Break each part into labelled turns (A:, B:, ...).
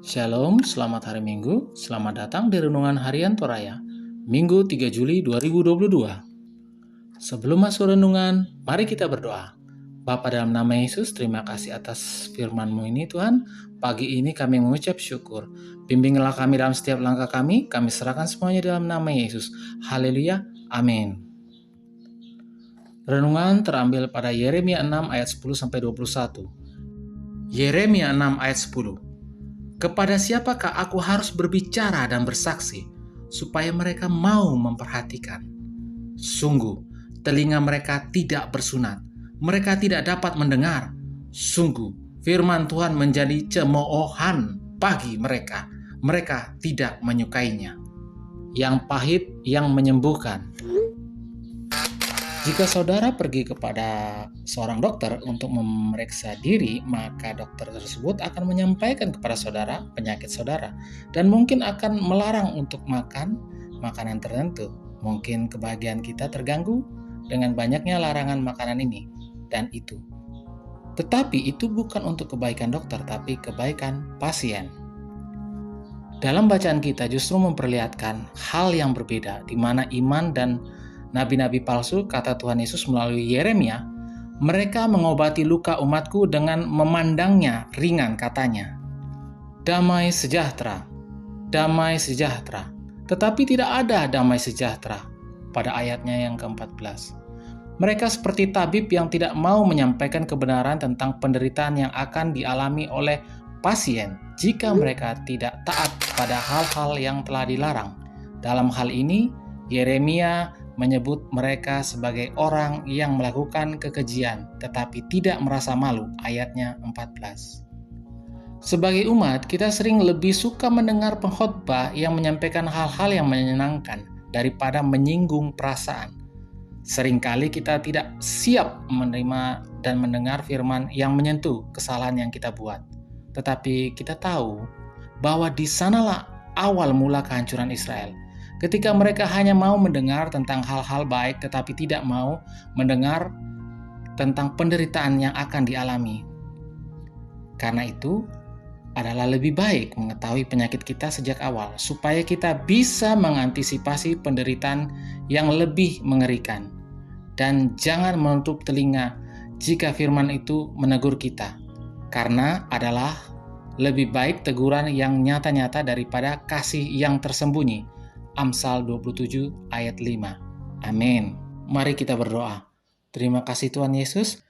A: Shalom, selamat hari Minggu. Selamat datang di Renungan Harian Toraya, Minggu 3 Juli 2022. Sebelum masuk renungan, mari kita berdoa. Bapa dalam nama Yesus, terima kasih atas firman-Mu ini Tuhan. Pagi ini kami mengucap syukur. Bimbinglah kami dalam setiap langkah kami serahkan semuanya dalam nama Yesus. Haleluya, amin. Renungan terambil pada Yeremia 6 ayat 10-21. Yeremia 6 ayat 10. Kepada siapakah aku harus berbicara dan bersaksi, supaya mereka mau memperhatikan? Sungguh, telinga mereka tidak bersunat, mereka tidak dapat mendengar. Sungguh, firman Tuhan menjadi cemoohan bagi mereka, mereka tidak menyukainya. Yang pahit yang menyembuhkan. Jika saudara pergi kepada seorang dokter untuk memeriksa diri, maka dokter tersebut akan menyampaikan kepada saudara penyakit saudara dan mungkin akan melarang untuk makan makanan tertentu. Mungkin kebahagiaan kita terganggu dengan banyaknya larangan makanan ini dan itu. Tetapi itu bukan untuk kebaikan dokter, tapi kebaikan pasien. Dalam bacaan kita justru memperlihatkan hal yang berbeda, di mana iman dan nabi-nabi palsu, kata Tuhan Yesus melalui Yeremia, mereka mengobati luka umatku dengan memandangnya ringan, katanya. Damai sejahtera, damai sejahtera. Tetapi tidak ada damai sejahtera pada ayatnya yang ke-14. Mereka seperti tabib yang tidak mau menyampaikan kebenaran tentang penderitaan yang akan dialami oleh pasien jika mereka tidak taat pada hal-hal yang telah dilarang. Dalam hal ini, Yeremia menyebut mereka sebagai orang yang melakukan kekejian tetapi tidak merasa malu, ayatnya 14. Sebagai umat, kita sering lebih suka mendengar pengkhotbah yang menyampaikan hal-hal yang menyenangkan daripada menyinggung perasaan. Seringkali kita tidak siap menerima dan mendengar firman yang menyentuh kesalahan yang kita buat. Tetapi kita tahu bahwa di sanalah awal mula kehancuran Israel. Ketika mereka hanya mau mendengar tentang hal-hal baik tetapi tidak mau mendengar tentang penderitaan yang akan dialami. Karena itu adalah lebih baik mengetahui penyakit kita sejak awal supaya kita bisa mengantisipasi penderitaan yang lebih mengerikan. Dan jangan menutup telinga jika firman itu menegur kita, karena adalah lebih baik teguran yang nyata-nyata daripada kasih yang tersembunyi. Amsal 27 ayat 5. Amin. Mari kita berdoa. Terima kasih Tuhan Yesus.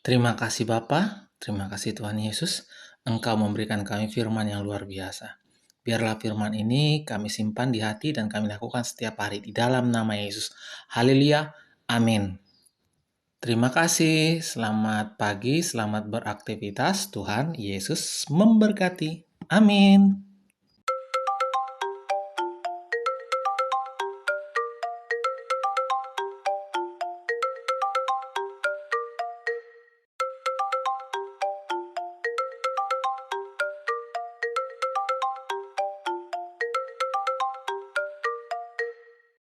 A: Terima kasih Bapa. Terima kasih Tuhan Yesus. Engkau memberikan kami firman yang luar biasa. Biarlah firman ini kami simpan di hati dan kami lakukan setiap hari di dalam nama Yesus. Haleluya. Amin. Terima kasih. Selamat pagi, selamat beraktivitas. Tuhan Yesus memberkati. Amin.